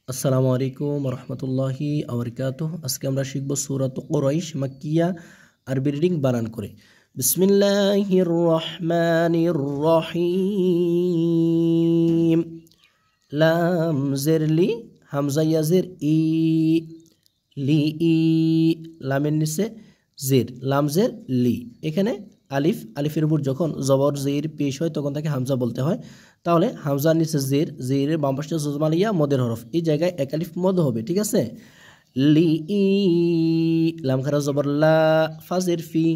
আসসালামু আলাইকুম রহমতুল্লাহি আবরকাতুহ। আজকে আমরা শিখব সূরাত কুরাইশ মাক্কিয়া আরবি রিডিং বানান করে। বিসমিল্লাহির রহমানির রহিম। লাম জের লি, হামজা ইয়াজের ই, লি ই, লামের নিচে জের, লাম জের লি। এখানে আলিফ, আলিফের উপর যখন জবর জের পেশ হয় তখন তাকে হামজা বলতে হয়। তাহলে হামজার নিচে জের, জেরের বাম পাশে জজমালিয়া মদের হরফ, এই জায়গায় এক আলিফ মদ হবে, ঠিক আছে। লি ই, লাম খারা জবর লা, ফাজের ফি,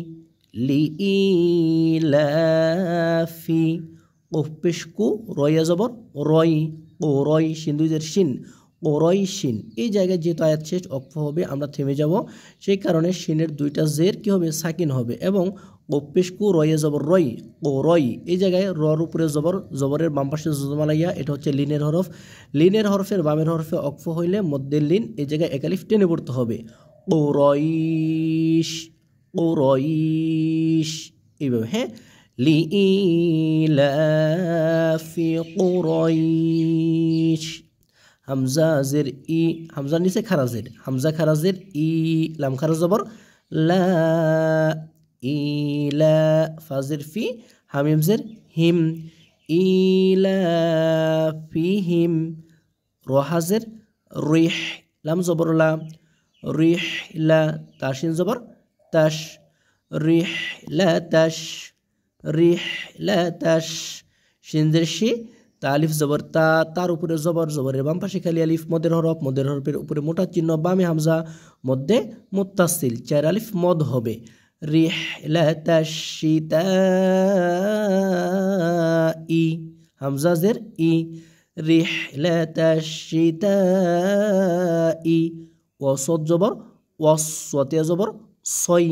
লি ই লা ফি। কফ পেশ কু, রয়া জবর রয়, ও রয়, শিন দুইজের শিন, ও রয় শিন। এই জায়গায় যেহেতু আয়াত শেষ অক্ফ হবে, আমরা থেমে যাব, সেই কারণে শিনের দুইটা জের কি হবে, সাকিন হবে। এবং কপ্পেশকু রয়ে জবর রয়, ও রয়, এই জায়গায় রর উপরে জবর, জবরের বাম পাশে জজমালাইয়া, এটা হচ্ছে লিনের হরফ। লিনের হরফের বামের হরফে অক্ফ হইলে মধ্যের লিন, এই জায়গায় একালিফ টেনে পড়তে হবে। ও রইশ, ও রইশ, এইভাবে, হ্যাঁ। লিইলাফি কুরাইশ। হামজা জের ই, হামজার নিচে খারাজের, হামজা খারাজের ই, লাম খারাজ জবর লা, ইলা, ফাজের ফি, হামিম জের হিম, ইলাফিহিম। রহাজের রিহ, লাম জবর লা, রিহ লা, তাসিন জবর তাস, রিহ লা তাস, রিহ লা তাস। শিনদের শি, তালিফ জবর তা, তার উপরে জবর, জবরের বাম পাশে খালি আলিফ, মদের হরফ, মদের হরফের উপরে মোটা চিহ্ন, বামে হামজা, মধ্যে মুত্তাসিল, চার আলিফ মদ হবে। রিহলাতাশ শিতাই, হামজা জের ই, রিহলাতাশ শিতাই। ওয়াসদ জবর ওয়াস, ওয়াতিয়া জবর সই,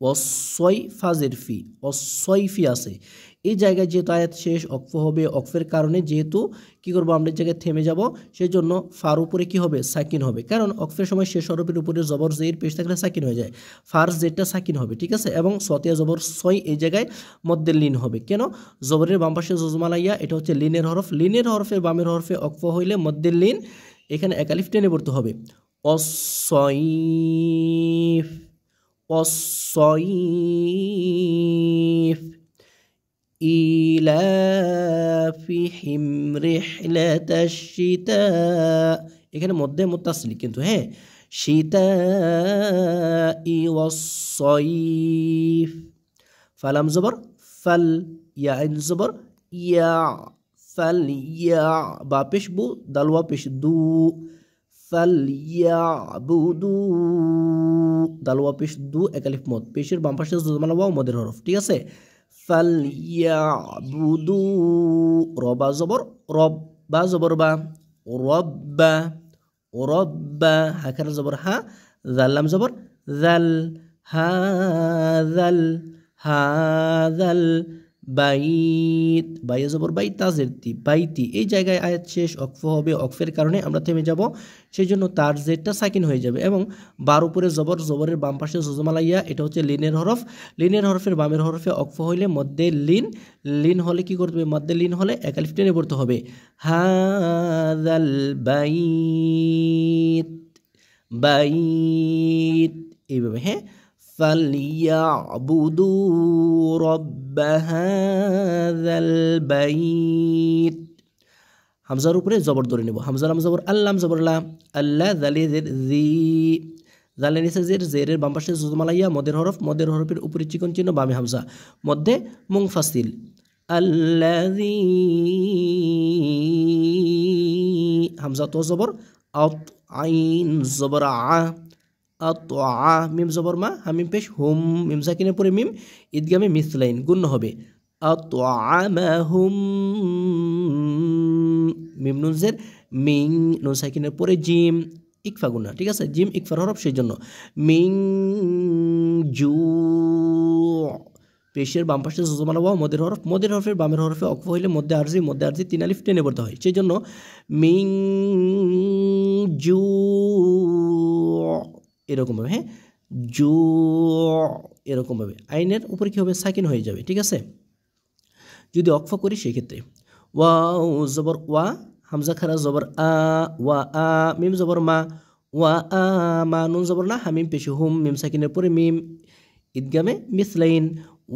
ওয়াসই, ফাজের ফি, ওয়াসইফি আছে। এই জায়গায় যেহেতু আয়াত শেষ অক্ফ হবে, অক্ফের কারণে যেহেতু কি করবো, আমরা এই জায়গায় থেমে যাব, সেই জন্য ফার উপরে কি হবে, সাকিন হবে। কারণ অক্ফের সময় শেষ হরফের উপরে জবর জের পেশ থাকলে সাকিন হয়ে যায়, ফার জেরটা সাকিন হবে, ঠিক আছে। এবং সতিয়া জবর সই, এই জায়গায় মধ্যে লিন হবে। কেন? জবরের বাম পাশে জজমালাইয়া, এটা হচ্ছে লিনের হরফ, লিনের হরফের বামের হরফে অক্ফ হইলে মধ্যে লিন, এখানে একালিফ টেনে পড়তে হবে। অসইফ, অসইফ। ইলাফিহিম রিহলাতাশ শিতা, এখানে মধ্যে মুত্তাসিল কিন্তু, হ্যাঁ। শিতাই ওয়াস-সয়ফ। ফালাম জবর ফাল, ইয়া আইন জবর ইয়া, ফাল ইয়া, বা পেশ বু, দালওয়া পেশ দু, ফাল ইয়া বুদু, দালওয়া পেশ দু, একালিফ মদ, পেশের বাম পাশে জজমালা ওয়াও মদের হরফ, ঠিক আছে। ফালইয়াবুদু, রবা জবর রব, বা জবর বা, রব্বা, রব্বা, হাখার জবর হা, জাল্লাম জবর জাল, হাজাল, হাজাল বাইত, বাইয়ে জবর বাই, তাজের তি, বাইতি। এই জায়গায় আয়াত শেষ অক্ফ হবে, অক্ফের কারণে আমরা থেমে যাব, সেই জন্য তার জেরটা সাকিন হয়ে যাবে। এবং বার উপরে জবর, জবরের বাম পাশে জজমালাইয়া, এটা হচ্ছে লিনের হরফ, লিনের হরফের বামের হরফে অক্ফ হইলে মধ্যে লিন, লিন হলে কি করতে হবে, মধ্যে লিন হলে একালিফ টেনে পড়তে হবে। হাযাল বাইত, বাইত, এইভাবে, হ্যাঁ। ফালইয়াবুদু রব্বা হাযাল বাইত। হামজার উপরে জবর ধরে নেব, হামজার লাম জবর আল্লাম জবর লা, আল্লাহ, জালে জের জি, জালের নিচে জের, জেরের বাম পাশে জজমালাইয়া মদের হরফ, মদের হরফের উপরে চিকন চিহ্ন, বামে হামজা, মধ্যে মুনফাসিল। আল্লাযী, হামজা তো জবর আত, আইন জবর আ, আতআ, মিম জবর মা, হামিম পেশ হুম, মিম সাকিনের পরে মিম, ঈদগামে মিসলাইন, গুণ্য হবে। আতআমাহুম, মিম নুন জের মিং, নুন সাকিনের পরে জিম, ইকফা গুণা, ঠিক আছে, জিম ইকফার হরফ, সেই জন্য মিং জু, পেশের বাম পাশে জজমালা ওয়াও মদের হরফ, মদের হরফের বামের হরফে অক্ফ হইলে মধ্যে আরজি, মধ্যে আরজি তিন আলিফ টেনে পড়তে হয়, সেই জন্য মিং জু, এরকমভাবে, হ্যাঁ, জু, এরকমভাবে আইনের উপরে কী হবে, সাকিন হয়ে যাবে, ঠিক আছে। যদি অক্ফ করি সেক্ষেত্রে ওয়াও জবর ওয়া, হামজা খারা জবর আ ওয়া আ মিম জবর মা ওয়া আ মা নুন জবর না হামিম পেশ হুম মিম সাকিনের পরে মিম ইদগামে মিসলাইন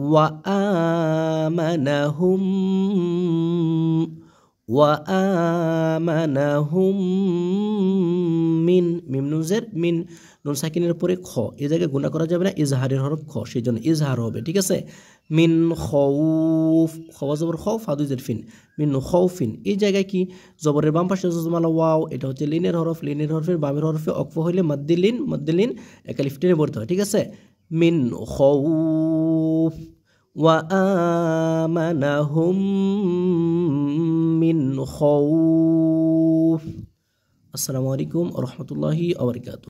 ওয়া আমানাহুম ওয়া আমানাহুম মিন মিম নুন জের মিন নুন সাকিনের পরে খ এই জায়গায় গুণা করা যাবে না ইজহারের হরফ খ সেই জন্য ইজহার হবে ঠিক আছে মিন খৌফ খওয়া জবর খ ফাদু জের ফিন মিন খৌফিন এই জায়গায় কি জবরের বাম পাশে জজমালা ওয়াও এটা হচ্ছে লিনের হরফের বামের হরফে অক্ফ হইলে মদ্দিলিন একালিফ টেনে পড়তে হয় ঠিক আছে মিন খৌফ ওয়া আমানাহুম মিন খৌফ। আসসালামু আলাইকুম ওয়া রাহমাতুল্লাহি ওয়া বারাকাতুহু।